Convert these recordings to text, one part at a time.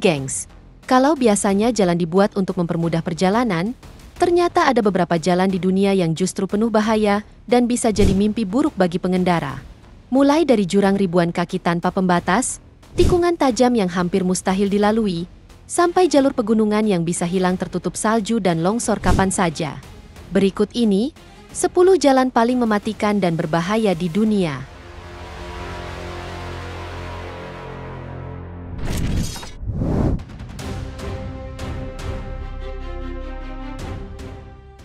gengs. Kalau biasanya jalan dibuat untuk mempermudah perjalanan, ternyata ada beberapa jalan di dunia yang justru penuh bahaya dan bisa jadi mimpi buruk bagi pengendara. Mulai dari jurang ribuan kaki tanpa pembatas, tikungan tajam yang hampir mustahil dilalui, sampai jalur pegunungan yang bisa hilang tertutup salju dan longsor kapan saja. Berikut ini, 10 jalan paling mematikan dan berbahaya di dunia.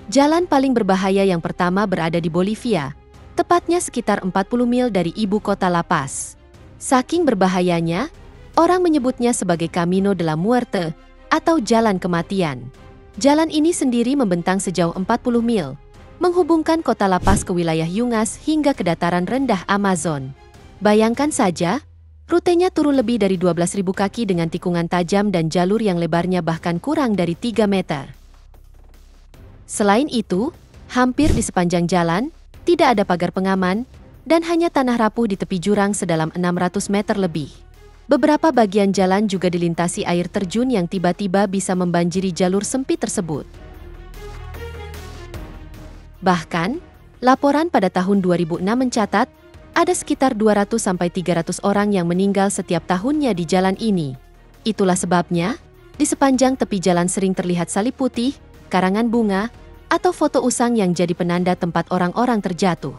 Jalan paling berbahaya yang pertama berada di Bolivia, tepatnya sekitar 40 mil dari ibu kota La Paz. Saking berbahayanya, orang menyebutnya sebagai Camino de la Muerte atau Jalan Kematian. Jalan ini sendiri membentang sejauh 40 mil, menghubungkan kota La Paz ke wilayah Yungas hingga ke dataran rendah Amazon. Bayangkan saja, rutenya turun lebih dari 12.000 kaki dengan tikungan tajam dan jalur yang lebarnya bahkan kurang dari 3 meter. Selain itu, hampir di sepanjang jalan, tidak ada pagar pengaman, dan hanya tanah rapuh di tepi jurang sedalam 600 meter lebih. Beberapa bagian jalan juga dilintasi air terjun yang tiba-tiba bisa membanjiri jalur sempit tersebut. Bahkan, laporan pada tahun 2006 mencatat, ada sekitar 200-300 orang yang meninggal setiap tahunnya di jalan ini. Itulah sebabnya, di sepanjang tepi jalan sering terlihat salib putih, karangan bunga, atau foto usang yang jadi penanda tempat orang-orang terjatuh.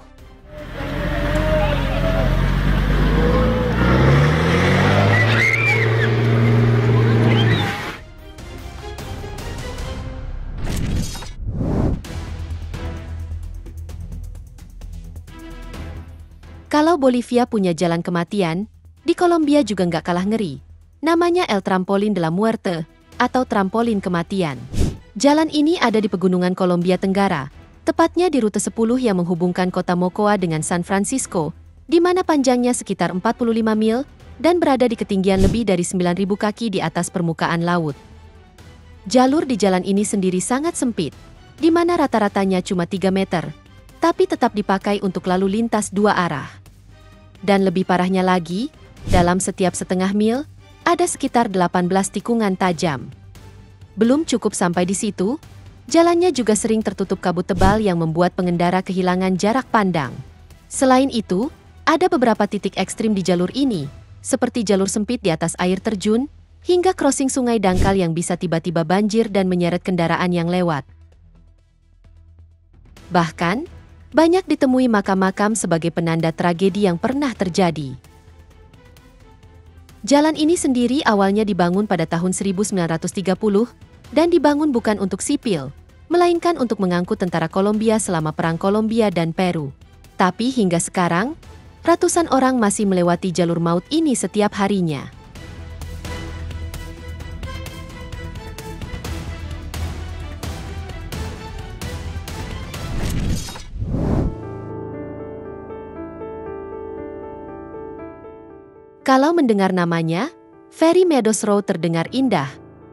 Kalau Bolivia punya jalan kematian, di Kolombia juga nggak kalah ngeri. Namanya El Trampolín de la Muerte, atau trampolin kematian. Jalan ini ada di pegunungan Kolombia Tenggara, tepatnya di rute 10 yang menghubungkan kota Mocoa dengan San Francisco, di mana panjangnya sekitar 45 mil dan berada di ketinggian lebih dari 9.000 kaki di atas permukaan laut. Jalur di jalan ini sendiri sangat sempit, di mana rata-ratanya cuma 3 meter, tapi tetap dipakai untuk lalu lintas dua arah. Dan lebih parahnya lagi, dalam setiap setengah mil, ada sekitar 18 tikungan tajam. Belum cukup sampai di situ, jalannya juga sering tertutup kabut tebal yang membuat pengendara kehilangan jarak pandang. Selain itu, ada beberapa titik ekstrim di jalur ini, seperti jalur sempit di atas air terjun, hingga crossing sungai dangkal yang bisa tiba-tiba banjir dan menyeret kendaraan yang lewat. Bahkan, banyak ditemui makam-makam sebagai penanda tragedi yang pernah terjadi. Jalan ini sendiri awalnya dibangun pada tahun 1930 dan dibangun bukan untuk sipil, melainkan untuk mengangkut tentara Kolombia selama Perang Kolombia dan Peru. Tapi hingga sekarang, ratusan orang masih melewati jalur maut ini setiap harinya. Kalau mendengar namanya, Ferry Meadows Road terdengar indah,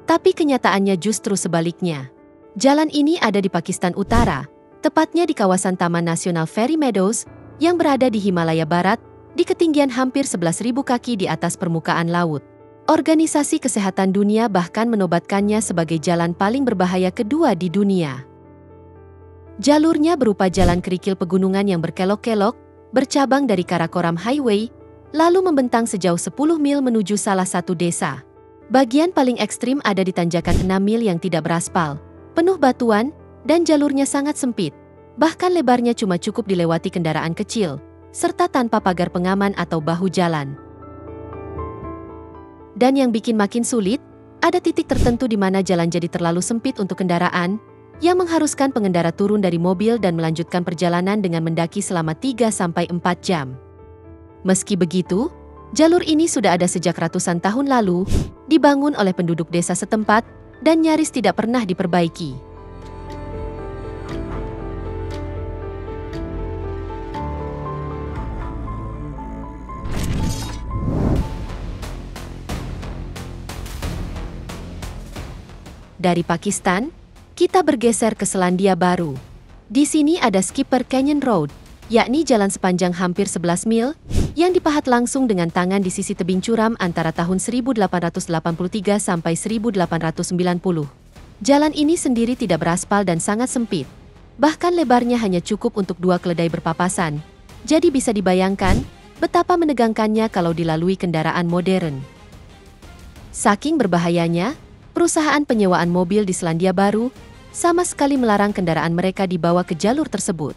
tapi kenyataannya justru sebaliknya. Jalan ini ada di Pakistan Utara, tepatnya di kawasan Taman Nasional Ferry Meadows, yang berada di Himalaya Barat, di ketinggian hampir 11.000 kaki di atas permukaan laut. Organisasi Kesehatan Dunia bahkan menobatkannya sebagai jalan paling berbahaya kedua di dunia. Jalurnya berupa jalan kerikil pegunungan yang berkelok-kelok, bercabang dari Karakoram Highway, lalu membentang sejauh 10 mil menuju salah satu desa. Bagian paling ekstrim ada di tanjakan 6 mil yang tidak beraspal, penuh batuan, dan jalurnya sangat sempit. Bahkan lebarnya cuma cukup dilewati kendaraan kecil, serta tanpa pagar pengaman atau bahu jalan. Dan yang bikin makin sulit, ada titik tertentu di mana jalan jadi terlalu sempit untuk kendaraan, yang mengharuskan pengendara turun dari mobil dan melanjutkan perjalanan dengan mendaki selama 3-4 jam. Meski begitu, jalur ini sudah ada sejak ratusan tahun lalu, dibangun oleh penduduk desa setempat, dan nyaris tidak pernah diperbaiki. Dari Pakistan, kita bergeser ke Selandia Baru. Di sini ada Skipper Canyon Road, yakni jalan sepanjang hampir 11 mil, yang dipahat langsung dengan tangan di sisi tebing curam antara tahun 1883 sampai 1890. Jalan ini sendiri tidak beraspal dan sangat sempit. Bahkan lebarnya hanya cukup untuk 2 keledai berpapasan. Jadi bisa dibayangkan betapa menegangkannya kalau dilalui kendaraan modern. Saking berbahayanya, perusahaan penyewaan mobil di Selandia Baru sama sekali melarang kendaraan mereka dibawa ke jalur tersebut.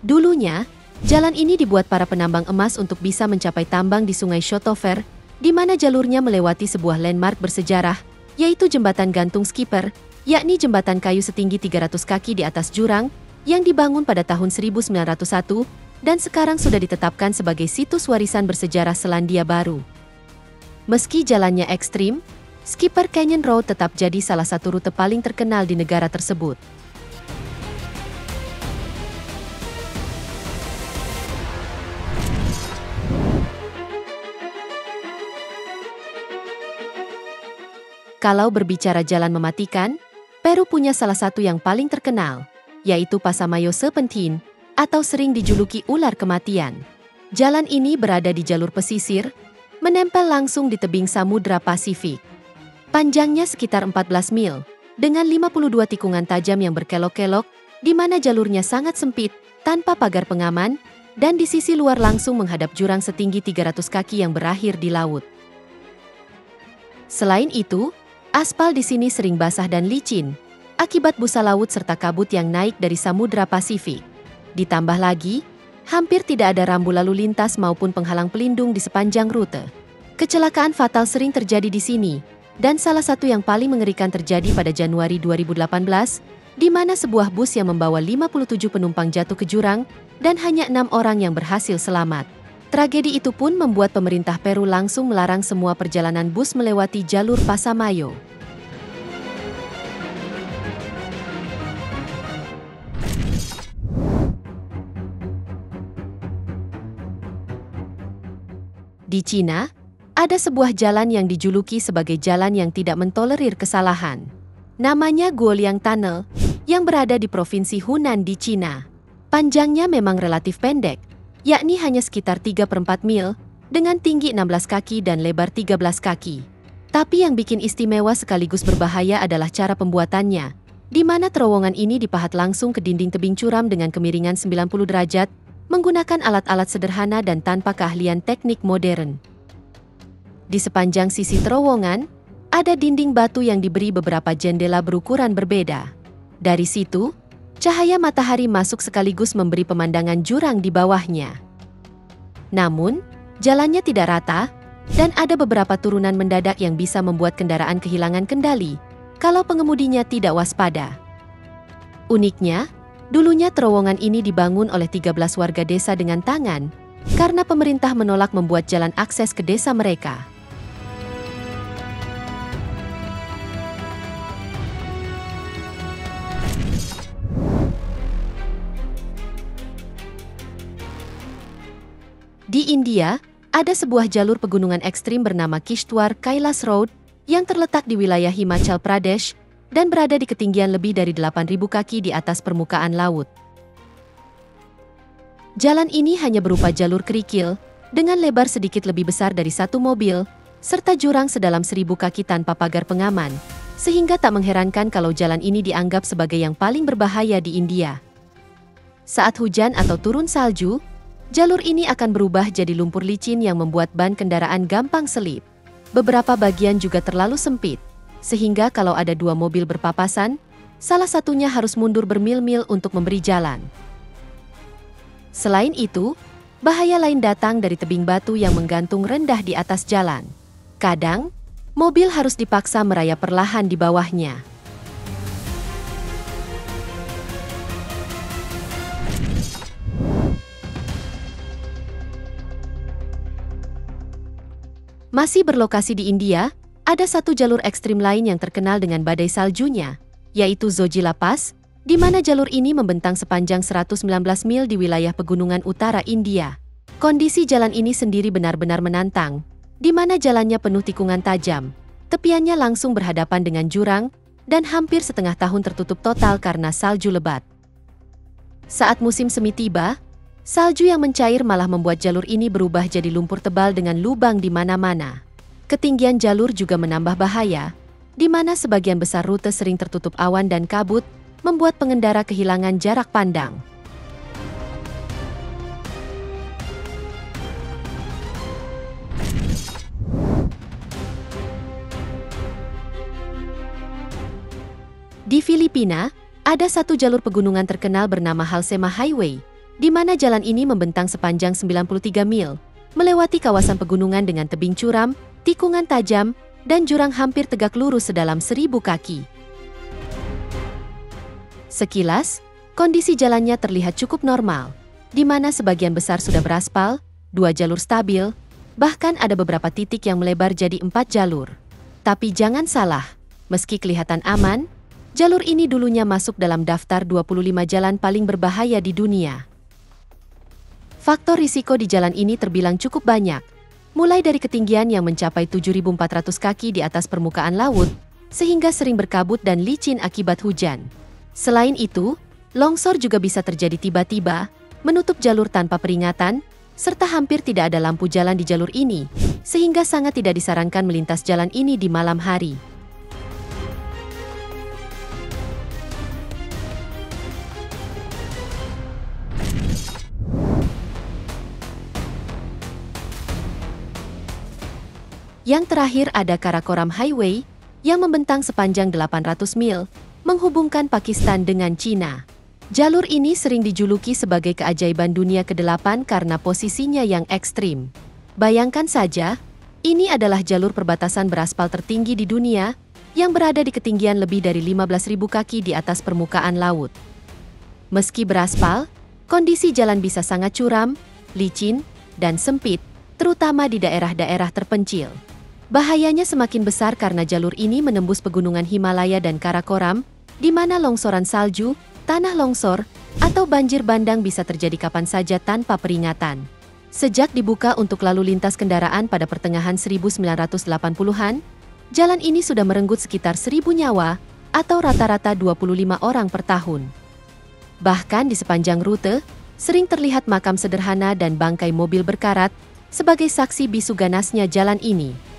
Dulunya, jalan ini dibuat para penambang emas untuk bisa mencapai tambang di Sungai Shotover, di mana jalurnya melewati sebuah landmark bersejarah, yaitu Jembatan Gantung Skipper, yakni jembatan kayu setinggi 300 kaki di atas jurang, yang dibangun pada tahun 1901, dan sekarang sudah ditetapkan sebagai situs warisan bersejarah Selandia Baru. Meski jalannya ekstrim, Skipper Canyon Road tetap jadi salah satu rute paling terkenal di negara tersebut. Kalau berbicara jalan mematikan, Peru punya salah satu yang paling terkenal, yaitu Pasamayo Serpentine, atau sering dijuluki ular kematian. Jalan ini berada di jalur pesisir, menempel langsung di tebing Samudra Pasifik. Panjangnya sekitar 14 mil, dengan 52 tikungan tajam yang berkelok-kelok, di mana jalurnya sangat sempit, tanpa pagar pengaman, dan di sisi luar langsung menghadap jurang setinggi 300 kaki yang berakhir di laut. Selain itu, aspal di sini sering basah dan licin, akibat busa laut serta kabut yang naik dari Samudra Pasifik. Ditambah lagi, hampir tidak ada rambu lalu lintas maupun penghalang pelindung di sepanjang rute. Kecelakaan fatal sering terjadi di sini, dan salah satu yang paling mengerikan terjadi pada Januari 2018, di mana sebuah bus yang membawa 57 penumpang jatuh ke jurang, dan hanya 6 orang yang berhasil selamat. Tragedi itu pun membuat pemerintah Peru langsung melarang semua perjalanan bus melewati jalur Pasamayo. Di Cina, ada sebuah jalan yang dijuluki sebagai jalan yang tidak mentolerir kesalahan. Namanya Guoliang Tunnel, yang berada di Provinsi Hunan di Cina. Panjangnya memang relatif pendek, yakni hanya sekitar 3/4 mil, dengan tinggi 16 kaki dan lebar 13 kaki. Tapi yang bikin istimewa sekaligus berbahaya adalah cara pembuatannya, di mana terowongan ini dipahat langsung ke dinding tebing curam dengan kemiringan 90 derajat, menggunakan alat-alat sederhana dan tanpa keahlian teknik modern. Di sepanjang sisi terowongan, ada dinding batu yang diberi beberapa jendela berukuran berbeda. Dari situ, cahaya matahari masuk sekaligus memberi pemandangan jurang di bawahnya. Namun, jalannya tidak rata, dan ada beberapa turunan mendadak yang bisa membuat kendaraan kehilangan kendali kalau pengemudinya tidak waspada. Uniknya, dulunya terowongan ini dibangun oleh 13 warga desa dengan tangan, karena pemerintah menolak membuat jalan akses ke desa mereka. Di India, ada sebuah jalur pegunungan ekstrim bernama Kishtwar Kailas Road yang terletak di wilayah Himachal Pradesh dan berada di ketinggian lebih dari 8.000 kaki di atas permukaan laut. Jalan ini hanya berupa jalur kerikil, dengan lebar sedikit lebih besar dari satu mobil, serta jurang sedalam 1.000 kaki tanpa pagar pengaman, sehingga tak mengherankan kalau jalan ini dianggap sebagai yang paling berbahaya di India. Saat hujan atau turun salju, jalur ini akan berubah jadi lumpur licin yang membuat ban kendaraan gampang selip. Beberapa bagian juga terlalu sempit, sehingga kalau ada 2 mobil berpapasan, salah satunya harus mundur bermil-mil untuk memberi jalan. Selain itu, bahaya lain datang dari tebing batu yang menggantung rendah di atas jalan. Kadang, mobil harus dipaksa merayap perlahan di bawahnya. Masih berlokasi di India, ada satu jalur ekstrim lain yang terkenal dengan badai saljunya, yaitu Zojila Pass, di mana jalur ini membentang sepanjang 119 mil di wilayah pegunungan utara India. Kondisi jalan ini sendiri benar-benar menantang, di mana jalannya penuh tikungan tajam, tepiannya langsung berhadapan dengan jurang, dan hampir setengah tahun tertutup total karena salju lebat. Saat musim semi tiba, Salju yang mencair malah membuat jalur ini berubah jadi lumpur tebal dengan lubang di mana-mana. Ketinggian jalur juga menambah bahaya, di mana sebagian besar rute sering tertutup awan dan kabut, membuat pengendara kehilangan jarak pandang. Di Filipina, ada satu jalur pegunungan terkenal bernama Halsema Highway, di mana jalan ini membentang sepanjang 93 mil, melewati kawasan pegunungan dengan tebing curam, tikungan tajam, dan jurang hampir tegak lurus sedalam 1000 kaki. Sekilas, kondisi jalannya terlihat cukup normal, di mana sebagian besar sudah beraspal, 2 jalur stabil, bahkan ada beberapa titik yang melebar jadi 4 jalur. Tapi jangan salah, meski kelihatan aman, jalur ini dulunya masuk dalam daftar 25 jalan paling berbahaya di dunia. Faktor risiko di jalan ini terbilang cukup banyak, mulai dari ketinggian yang mencapai 7.400 kaki di atas permukaan laut, sehingga sering berkabut dan licin akibat hujan. Selain itu, longsor juga bisa terjadi tiba-tiba, menutup jalur tanpa peringatan, serta hampir tidak ada lampu jalan di jalur ini, sehingga sangat tidak disarankan melintas jalan ini di malam hari. Yang terakhir ada Karakoram Highway, yang membentang sepanjang 800 mil, menghubungkan Pakistan dengan Cina. Jalur ini sering dijuluki sebagai keajaiban dunia ke-8 karena posisinya yang ekstrim. Bayangkan saja, ini adalah jalur perbatasan beraspal tertinggi di dunia, yang berada di ketinggian lebih dari 15.000 kaki di atas permukaan laut. Meski beraspal, kondisi jalan bisa sangat curam, licin, dan sempit, terutama di daerah-daerah terpencil. Bahayanya semakin besar karena jalur ini menembus pegunungan Himalaya dan Karakoram, di mana longsoran salju, tanah longsor, atau banjir bandang bisa terjadi kapan saja tanpa peringatan. Sejak dibuka untuk lalu lintas kendaraan pada pertengahan 1980-an, jalan ini sudah merenggut sekitar 1.000 nyawa, atau rata-rata 25 orang per tahun. Bahkan di sepanjang rute, sering terlihat makam sederhana dan bangkai mobil berkarat, sebagai saksi bisu ganasnya jalan ini.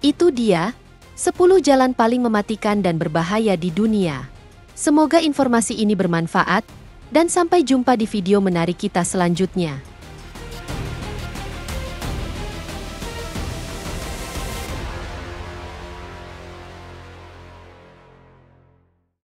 Itu dia, 10 jalan paling mematikan dan berbahaya di dunia. Semoga informasi ini bermanfaat, dan sampai jumpa di video menarik kita selanjutnya.